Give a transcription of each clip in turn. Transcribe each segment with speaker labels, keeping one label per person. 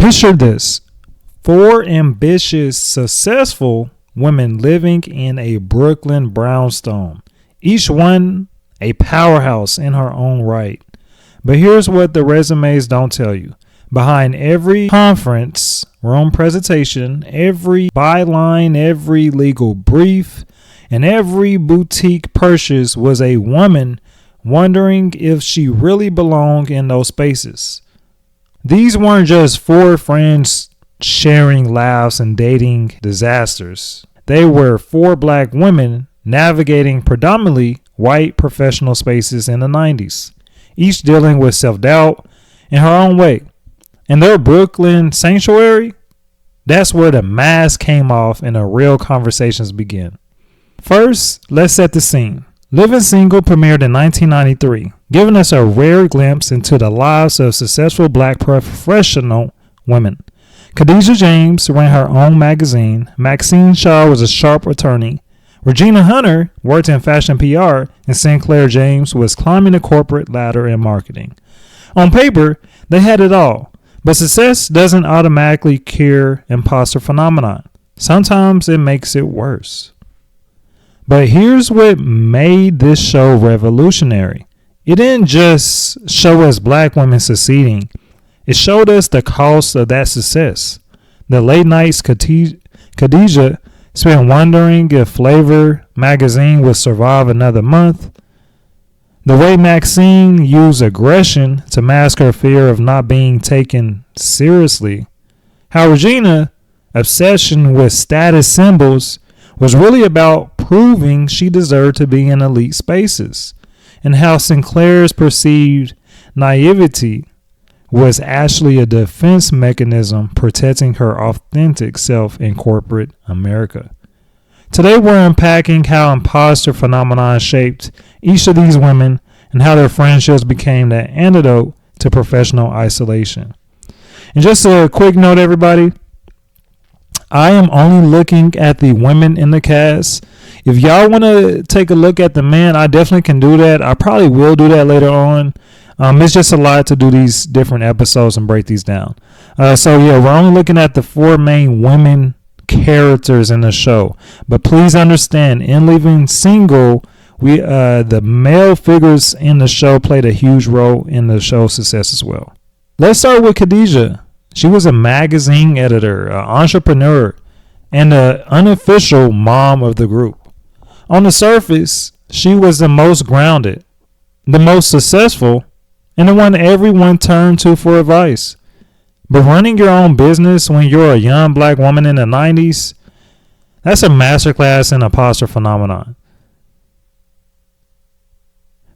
Speaker 1: Picture this: four ambitious, successful women living in a Brooklyn brownstone, each one a powerhouse in her own right. But here's what the resumes don't tell you. Behind every conference room presentation, every byline, every legal brief, and every boutique purchase was a woman wondering if she really belonged in those spaces. These weren't just four friends sharing laughs and dating disasters. They were four black women navigating predominantly white professional spaces in the 90s, each dealing with self-doubt in her own way. In their Brooklyn sanctuary, that's where the mask came off and the real conversations began. First, let's set the scene. Living Single premiered in 1993, giving us a rare glimpse into the lives of successful black professional women. Khadijah James ran her own magazine. Maxine Shaw was a sharp attorney. Regina Hunter worked in fashion PR, and Synclaire James was climbing the corporate ladder in marketing. On paper, they had it all. But success doesn't automatically cure imposter phenomenon. Sometimes it makes it worse. But here's what made this show revolutionary. It didn't just show us black women succeeding. It showed us the cost of that success. The late nights Khadijah spent wondering if Flavor magazine would survive another month. The way Maxine used aggression to mask her fear of not being taken seriously. How Regina's obsession with status symbols was really about proving she deserved to be in elite spaces. And how Synclaire's perceived naivety was actually a defense mechanism protecting her authentic self in corporate America. Today we're unpacking how imposter phenomenon shaped each of these women and how their friendships became the antidote to professional isolation. And just a quick note, everybody, I am only looking at the women in the cast. If y'all want to take a look at the men, I definitely can do that. I probably will do that later on. It's just a lot to do these different episodes and break these down. So yeah, we're only looking at the four main women characters in the show. But please understand, in Living Single, the male figures in the show played a huge role in the show's success as well. Let's start with Khadijah. She was a magazine editor, an entrepreneur, and an unofficial mom of the group. On the surface, she was the most grounded, the most successful, and the one everyone turned to for advice. But running your own business when you're a young black woman in the 90s, that's a masterclass in imposter phenomenon.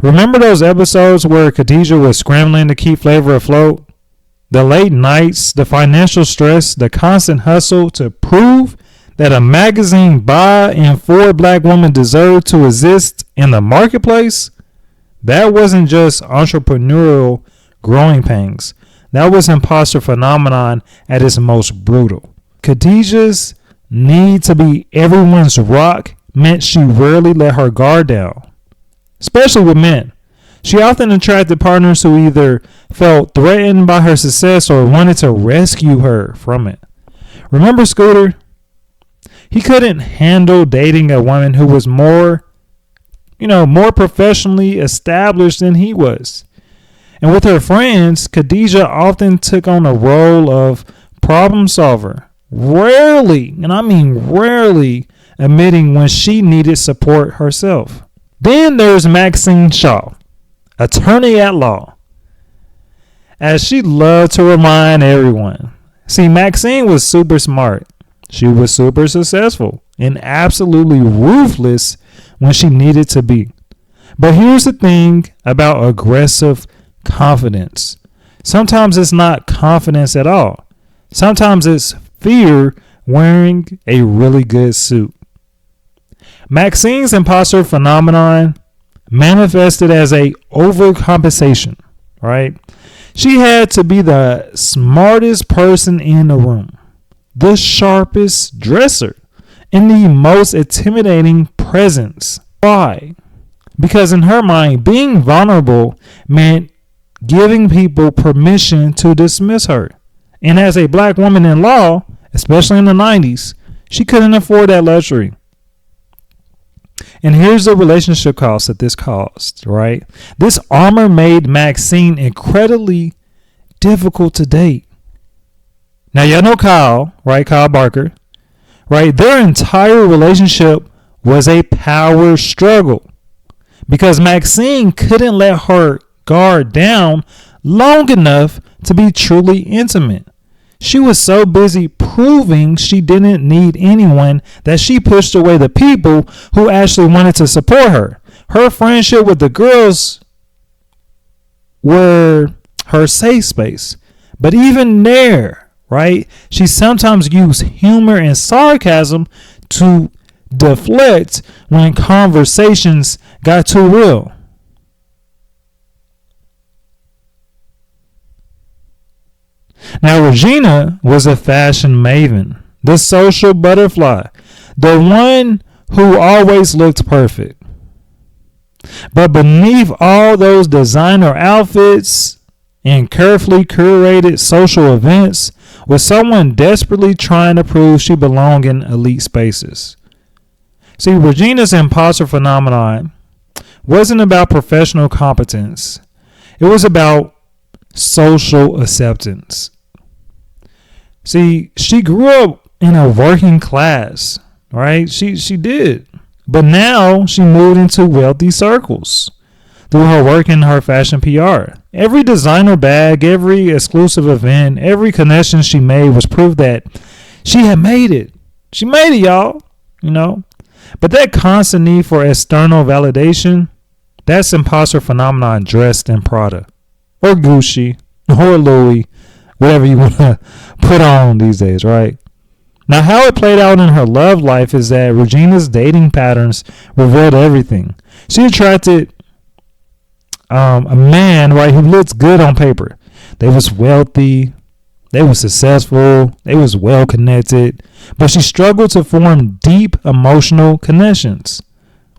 Speaker 1: Remember those episodes where Khadijah was scrambling to keep Flavor afloat? The late nights, the financial stress, the constant hustle to prove that a magazine by and for black women deserved to exist in the marketplace? That wasn't just entrepreneurial growing pains. That was imposter phenomenon at its most brutal. Khadijah's need to be everyone's rock meant she rarely let her guard down, especially with men. She often attracted partners who either felt threatened by her success or wanted to rescue her from it. Remember Scooter? He couldn't handle dating a woman who was more professionally established than he was. And with her friends, Khadijah often took on the role of problem solver, rarely, and I mean rarely, admitting when she needed support herself. Then there's Maxine Shaw, attorney at law, as she loved to remind everyone. See, Maxine was super smart. She was super successful and absolutely ruthless when she needed to be. But here's the thing about aggressive confidence. Sometimes it's not confidence at all. Sometimes it's fear wearing a really good suit. Maxine's imposter phenomenon manifested as a overcompensation, right? She had to be the smartest person in the room, the sharpest dresser, and the most intimidating presence. Why? Because in her mind, being vulnerable meant giving people permission to dismiss her. And as a black woman in law, especially in the 90s, she couldn't afford that luxury. And here's the relationship cost that this caused, right? This armor made Maxine incredibly difficult to date. Now, y'all know Kyle, right? Kyle Barker, right? Their entire relationship was a power struggle because Maxine couldn't let her guard down long enough to be truly intimate. She was so busy proving she didn't need anyone that she pushed away the people who actually wanted to support her. Her friendship with the girls were her safe space. But even there, right, she sometimes used humor and sarcasm to deflect when conversations got too real. Now, Regina was a fashion maven, the social butterfly, the one who always looked perfect. But beneath all those designer outfits and carefully curated social events was someone desperately trying to prove she belonged in elite spaces. See, Regina's imposter phenomenon wasn't about professional competence. It was about social acceptance. See, she grew up in a working class, right? She did. But now she moved into wealthy circles through her work in her fashion PR. Every designer bag, every exclusive event, every connection she made was proof that she had made it. She made it, y'all, you know. But that constant need for external validation, that's imposter phenomenon dressed in Prada or Gucci or Louis, whatever you want to put on these days, right? Now, how it played out in her love life is that Regina's dating patterns revealed everything. She attracted a man, right, who looked good on paper. They was wealthy, they was successful, they was well connected, but she struggled to form deep emotional connections.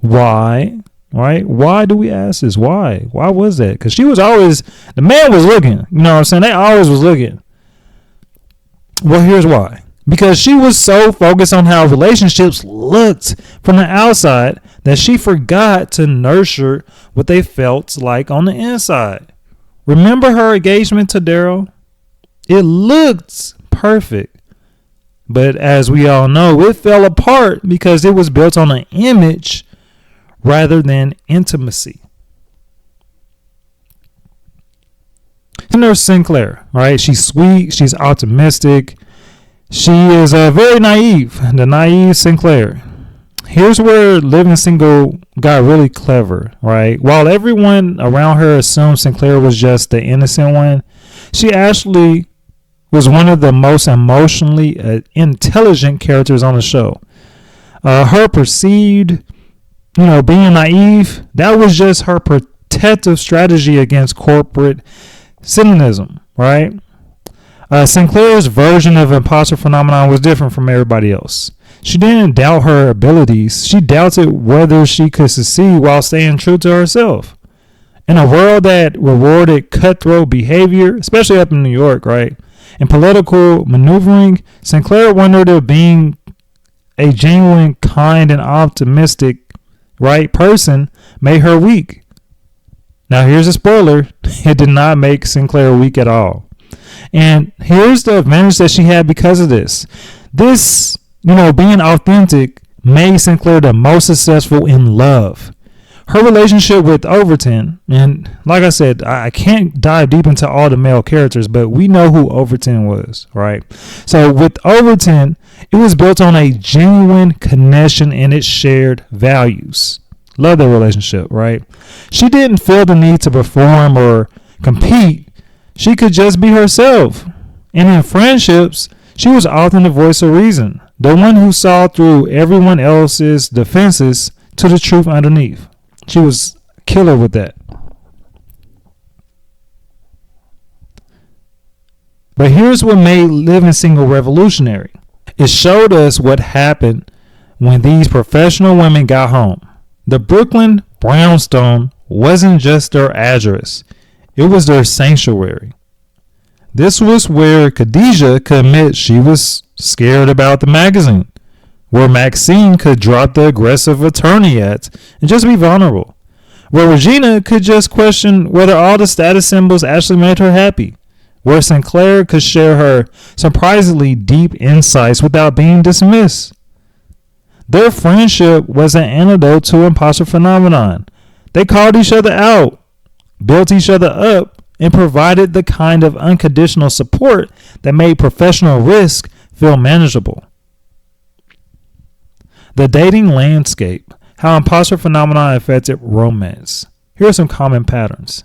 Speaker 1: Why? Right? Why do we ask this? Why? Why was that? Because she was always, the man was looking. You know what I'm saying? They always was looking. Well, here's why. Because she was so focused on how relationships looked from the outside that she forgot to nurture what they felt like on the inside. Remember her engagement to Daryl? It looked perfect. But as we all know, it fell apart because it was built on an image rather than intimacy. And there's Synclaire, right? She's sweet. She's optimistic. She is very naive. The naive Synclaire. Here's where living single got really clever, right? While everyone around her assumed Synclaire was just the innocent one, she actually was one of the most emotionally intelligent characters on the show. Her perceived, being naive, that was just her protective strategy against corporate cynicism, right? Synclaire's version of imposter phenomenon was different from everybody else. She didn't doubt her abilities. She doubted whether she could succeed while staying true to herself. In a world that rewarded cutthroat behavior, especially up in New York, right, and political maneuvering, Synclaire wondered if being a genuine, kind, and optimistic, right, person made her weak. Now, here's a spoiler. It did not make Synclaire weak at all. And here's the advantage that she had because of this. This, being authentic made Synclaire the most successful in love. Her relationship with Overton, and like I said, I can't dive deep into all the male characters, but we know who Overton was, right? So with Overton, it was built on a genuine connection and its shared values. Love their relationship, right? She didn't feel the need to perform or compete. She could just be herself. And in friendships, she was often the voice of reason, the one who saw through everyone else's defenses to the truth underneath. She was killer with that. But here's what made living single revolutionary. It showed us what happened when these professional women got home. The Brooklyn brownstone wasn't just their address. It was their sanctuary. This was where Khadijah could admit she was scared about the magazine, where Maxine could drop the aggressive attorney at and just be vulnerable, where Regina could just question whether all the status symbols actually made her happy, where Synclaire could share her surprisingly deep insights without being dismissed. Their friendship was an antidote to imposter phenomenon. They called each other out, built each other up, and provided the kind of unconditional support that made professional risk feel manageable. The dating landscape, how imposter phenomenon affected romance. Here are some common patterns.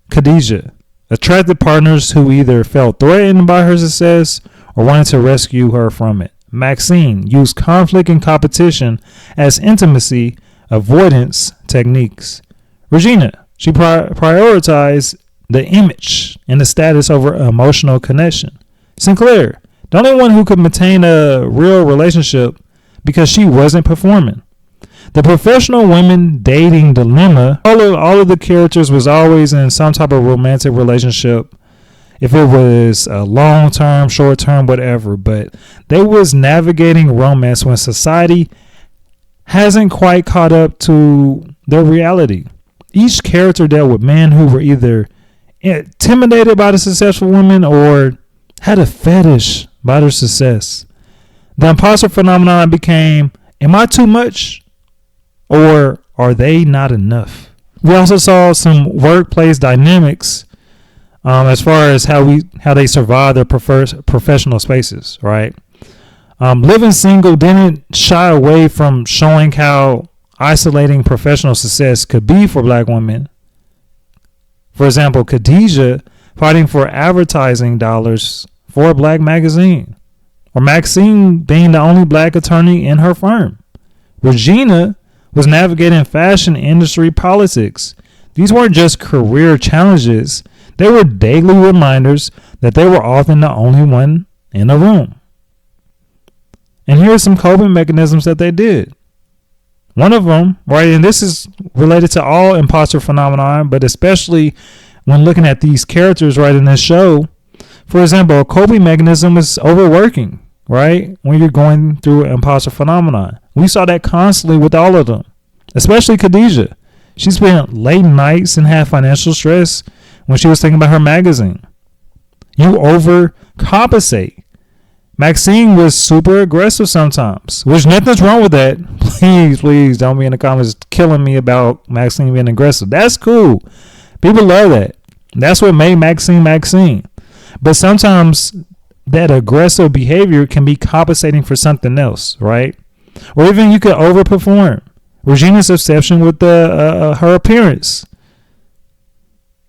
Speaker 1: Khadijah attracted partners who either felt threatened by her success or wanted to rescue her from it. Maxine used conflict and competition as intimacy avoidance techniques. Regina, she prioritized the image and the status over emotional connection. Synclaire, the only one who could maintain a real relationship because she wasn't performing. The professional women dating dilemma, all of the characters was always in some type of romantic relationship. If it was a long term, short term, whatever, but they was navigating romance when society hasn't quite caught up to their reality. Each character dealt with men who were either intimidated by the successful women or had a fetish by their success. The imposter phenomenon became, am I too much or are they not enough? We also saw some workplace dynamics as far as how they survive their professional spaces, right? Living Single didn't shy away from showing how isolating professional success could be for black women. For example, Khadijah fighting for advertising dollars for a black magazine, or Maxine being the only black attorney in her firm. Regina was navigating fashion industry politics. These weren't just career challenges. They were daily reminders that they were often the only one in the room. And here are some coping mechanisms that they did. One of them, right, and this is related to all imposter phenomenon, but especially when looking at these characters right in this show. For example, a coping mechanism is overworking, right? When you're going through imposter phenomenon. We saw that constantly with all of them, especially Khadijah. She spent late nights and had financial stress when she was thinking about her magazine. You overcompensate. Maxine was super aggressive sometimes, which nothing's wrong with that. Please don't be in the comments killing me about Maxine being aggressive. That's cool. People love that. That's what made Maxine. But sometimes that aggressive behavior can be compensating for something else, right? Or even you could overperform. Regina's obsession with her appearance.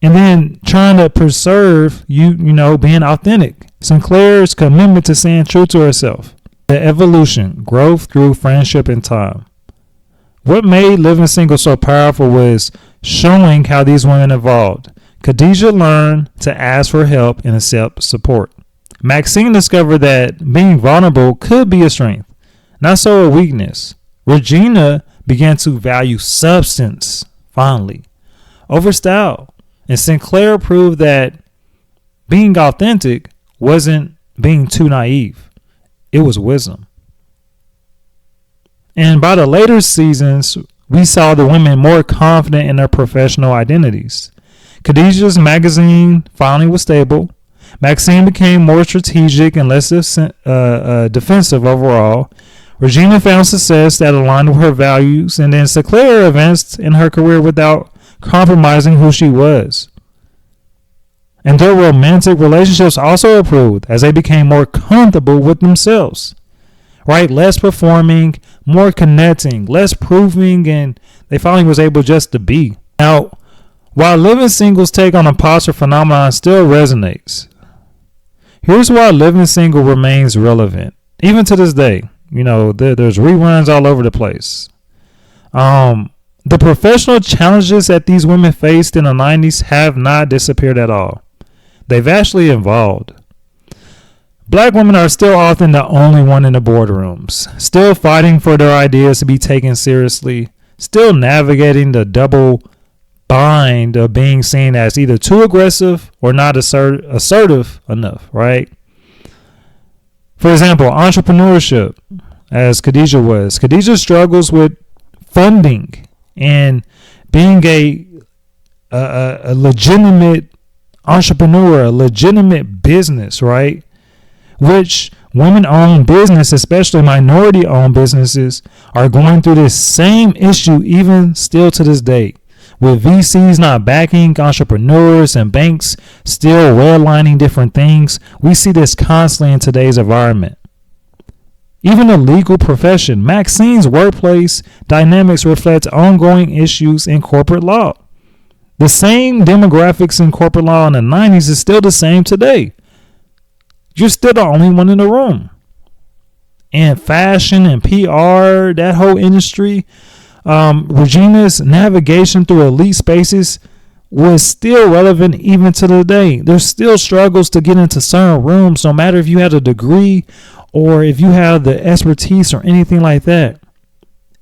Speaker 1: And then trying to preserve being authentic. Synclaire's commitment to staying true to herself. The evolution, growth through friendship and time. What made Living Single so powerful was showing how these women evolved. Khadijah learned to ask for help and accept support. Maxine discovered that being vulnerable could be a strength, not so a weakness. Regina began to value substance fondly over style. And Synclaire proved that being authentic wasn't being too naive. It was wisdom. And by the later seasons, we saw the women more confident in their professional identities. Khadijah's magazine finally was stable. Maxine became more strategic and less defensive overall. Regina found success that aligned with her values. And then Synclaire advanced in her career without compromising who she was. And their romantic relationships also improved as they became more comfortable with themselves. Right? Less performing, more connecting, less proving, and they finally was able just to be. Now, while Living Single's take on imposter phenomenon still resonates, here's why Living Single remains relevant. Even to this day, there's reruns all over the place. The professional challenges that these women faced in the 90s have not disappeared at all. They've actually evolved. Black women are still often the only one in the boardrooms, still fighting for their ideas to be taken seriously, still navigating the double bind of being seen as either too aggressive or not assertive enough, right? For example, entrepreneurship, as Khadijah was. Khadijah struggles with funding and being a legitimate entrepreneur, a legitimate business, right? Which women-owned business, especially minority-owned businesses, are going through this same issue even still to this day. With VCs not backing entrepreneurs and banks still redlining different things, we see this constantly in today's environment. Even the legal profession, Maxine's workplace dynamics reflect ongoing issues in corporate law. The same demographics in corporate law in the 90s is still the same today. You're still the only one in the room. And fashion and PR, that whole industry, Regina's navigation through elite spaces was still relevant even to today. There's still struggles to get into certain rooms, no matter if you had a degree or if you have the expertise or anything like that.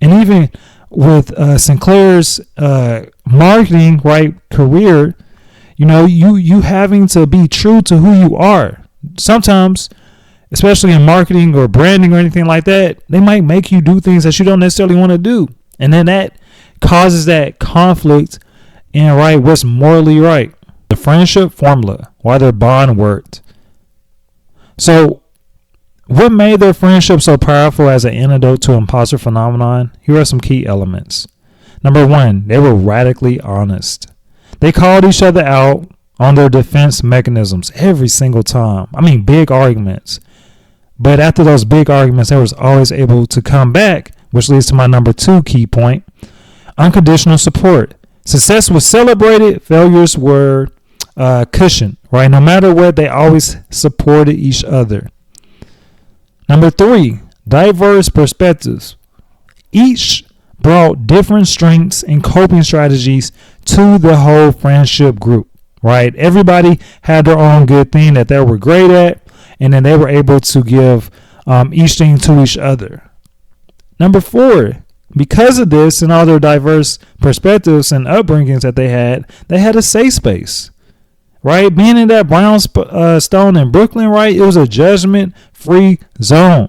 Speaker 1: And even with Synclaire's marketing, right, career, you having to be true to who you are. Sometimes, especially in marketing or branding or anything like that, they might make you do things that you don't necessarily want to do. And then that causes that conflict in what's morally right. The friendship formula, why their bond worked. So what made their friendship so powerful as an antidote to imposter phenomenon? Here are some key elements. Number one, they were radically honest. They called each other out on their defense mechanisms every single time. I mean, big arguments. But after those big arguments, they was always able to come back, which leads to my number two key point. Unconditional support. Success was celebrated. Failures were cushioned, right? No matter what, they always supported each other. Number three, diverse perspectives. Each brought different strengths and coping strategies to the whole friendship group, right? Everybody had their own good thing that they were great at, and then they were able to give each thing to each other. Number four, because of this and all their diverse perspectives and upbringings that they had a safe space, right? Being in that brownstone in Brooklyn, right? It was a judgment-free zone,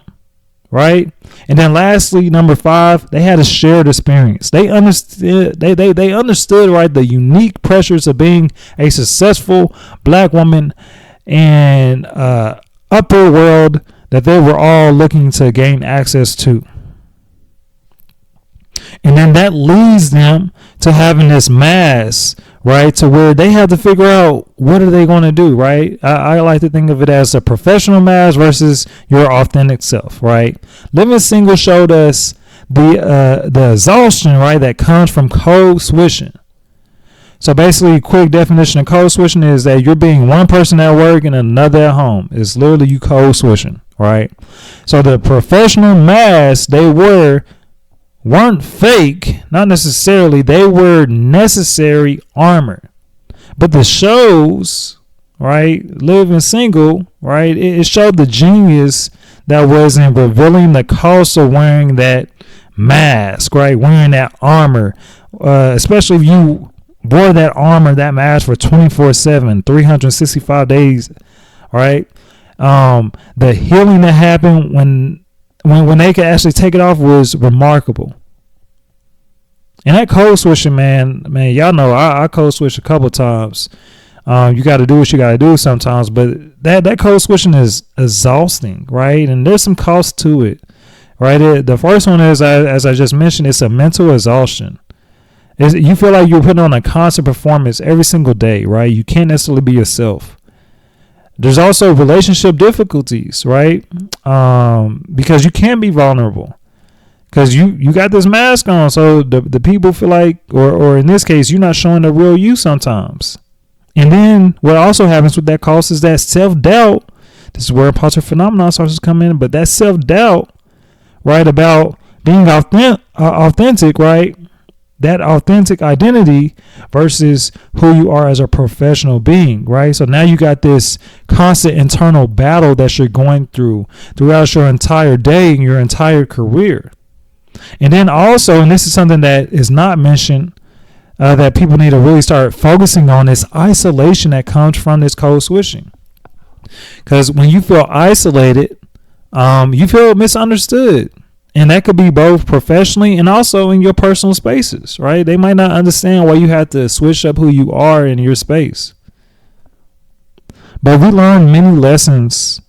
Speaker 1: right? And then lastly, number five, they had a shared experience. They understood, they understood, right, the unique pressures of being a successful black woman and upper world that they were all looking to gain access to. And then that leads them to having this mass, right, to where they have to figure out what are they going to do, right? I like to think of it as a professional mask versus your authentic self, right? Living Single showed us the exhaustion, right, that comes from code switching. So basically, quick definition of code switching is that you're being one person at work and another at home. It's literally you code switching, right? So the professional masks they weren't fake, not necessarily. They were necessary armor. But the shows, right, Living Single, right, it showed the genius that was in revealing the cost of wearing that mask, right, wearing that armor, especially if you wore that armor, that mask for 24/7, 365 days, right? The healing that happened when they could actually take it off was remarkable. And that code switching, man, y'all know I code switch a couple times. You got to do what you got to do sometimes, but that code switching is exhausting, right? And there's some cost to it, right? The first one is, as I just mentioned, it's a mental exhaustion. You feel like you're putting on a constant performance every single day, right? You can't necessarily be yourself. There's also relationship difficulties, right? Because you can be vulnerable because you got this mask on. So the people feel like, or in this case, you're not showing the real you sometimes. And then what also happens with that cost is that self-doubt. This is where imposter phenomenon starts to come in. But that self-doubt, right, about being authentic, right? That authentic identity versus who you are as a professional being, right? So now you got this constant internal battle that you're going throughout your entire day and your entire career. And then also, and this is something that is not mentioned, that people need to really start focusing on is isolation that comes from this code switching. Because when you feel isolated, you feel misunderstood. And that could be both professionally and also in your personal spaces, right? They might not understand why you have to switch up who you are in your space. But we learned many lessons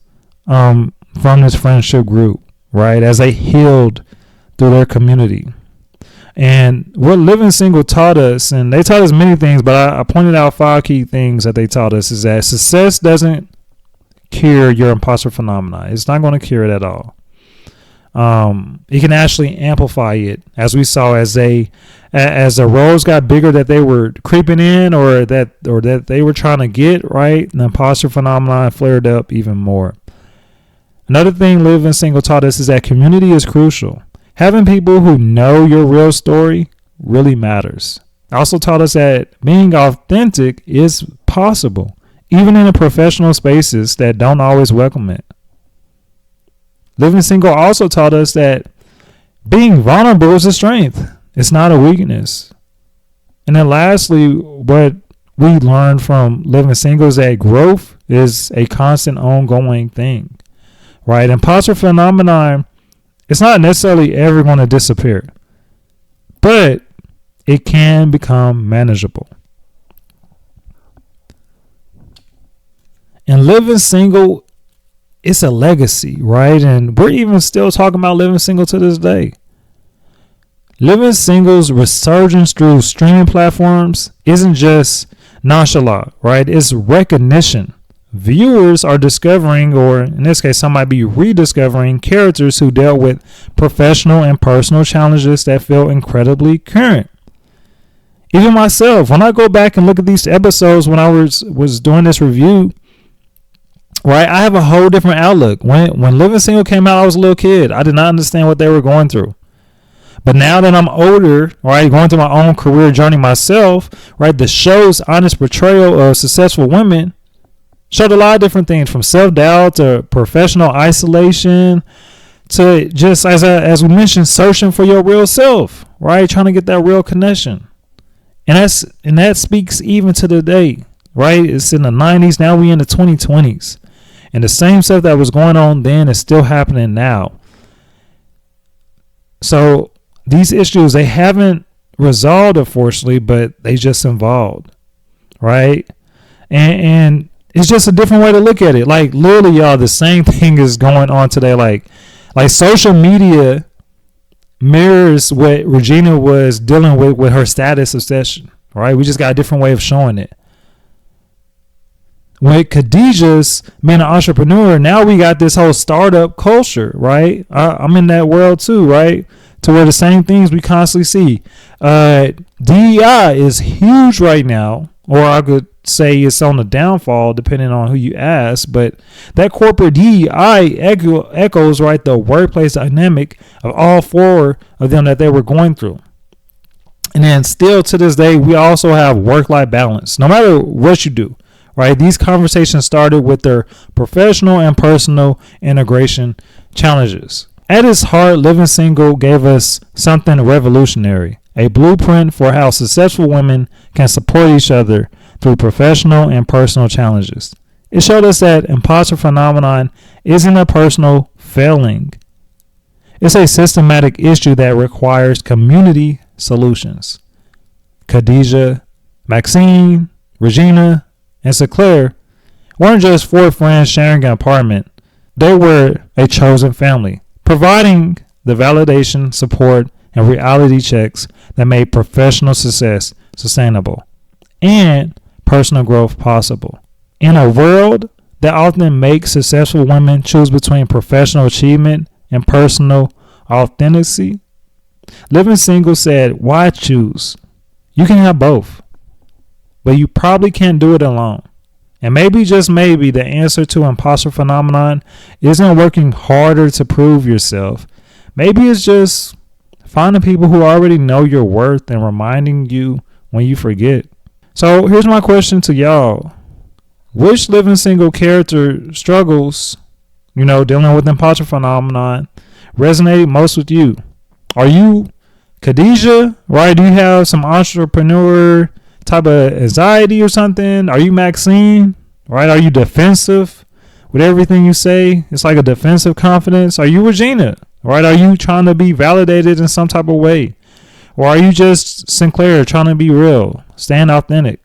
Speaker 1: from this friendship group, right? As they healed through their community. And what Living Single taught us, and they taught us many things, but I pointed out 5 key things that they taught us, is that success doesn't cure your imposter phenomenon. It's not going to cure it at all. It can actually amplify it, as we saw as the roles got bigger that they were creeping in, or that they were trying to get right. The imposter phenomenon flared up even more. Another thing Living Single taught us is that community is crucial. Having people who know your real story really matters. It also taught us that being authentic is possible, even in the professional spaces that don't always welcome it. Living Single also taught us that being vulnerable is a strength. It's not a weakness. And then lastly, what we learned from Living Single is that growth is a constant ongoing thing, right? Imposter phenomenon, it's not necessarily ever going to disappear, but it can become manageable. And Living Single, it's a legacy, right? And we're even still talking about Living Single to this day. Living Single's resurgence through streaming platforms isn't just nonchalant, right? It's recognition. Viewers are discovering, or in this case, some might be rediscovering, characters who dealt with professional and personal challenges that feel incredibly current. Even myself, when I go back and look at these episodes when I was doing this review, right, I have a whole different outlook. When Living Single came out, I was a little kid. I did not understand what they were going through. But now that I'm older, right, going through my own career journey myself, right, the show's honest portrayal of successful women showed a lot of different things, from self-doubt to professional isolation to just, as we mentioned, searching for your real self, right, trying to get that real connection. And that speaks even to today, right? It's in the 90s, now we in the 2020s. And the same stuff that was going on then is still happening now. So these issues, they haven't resolved, unfortunately, but they just involved, right? And it's just a different way to look at it. Like, literally, y'all, the same thing is going on today. Like social media mirrors what Regina was dealing with her status obsession, right? We just got a different way of showing it. With Khadijah's being an entrepreneur, now we got this whole startup culture, right? I'm in that world too, right? To where the same things we constantly see. DEI is huge right now, or I could say it's on the downfall depending on who you ask, but that corporate DEI echoes, right, the workplace dynamic of all 4 of them that they were going through. And then still to this day, we also have work-life balance. No matter what you do, right? These conversations started with their professional and personal integration challenges. At its heart, Living Single gave us something revolutionary, a blueprint for how successful women can support each other through professional and personal challenges. It showed us that imposter phenomenon isn't a personal failing. It's a systematic issue that requires community solutions. Khadijah, Maxine, Régine, and Synclaire weren't just 4 friends sharing an apartment. They were a chosen family, providing the validation, support, and reality checks that made professional success sustainable and personal growth possible. In a world that often makes successful women choose between professional achievement and personal authenticity, Living Single said, why choose? You can have both, but you probably can't do it alone. And maybe, just maybe, the answer to imposter phenomenon isn't working harder to prove yourself. Maybe it's just finding people who already know your worth and reminding you when you forget. So here's my question to y'all. Which Living Single character struggles, dealing with imposter phenomenon, resonate most with you? Are you Khadijah, right? Do you have some entrepreneur type of anxiety or something? Are you Maxine, right? Are you defensive with everything you say? It's like a defensive confidence. Are you Regina, right? Are you trying to be validated in some type of way? Or are you just Synclaire trying to be real, staying authentic?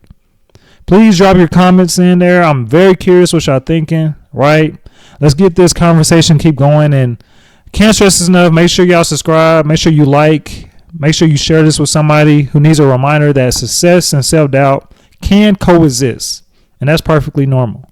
Speaker 1: Please drop your comments in there. I'm very curious what y'all thinking, right? Let's get this conversation keep going. And can't stress this enough. Make sure y'all subscribe. Make sure you like. Make sure you share this with somebody who needs a reminder that success and self-doubt can coexist. And that's perfectly normal.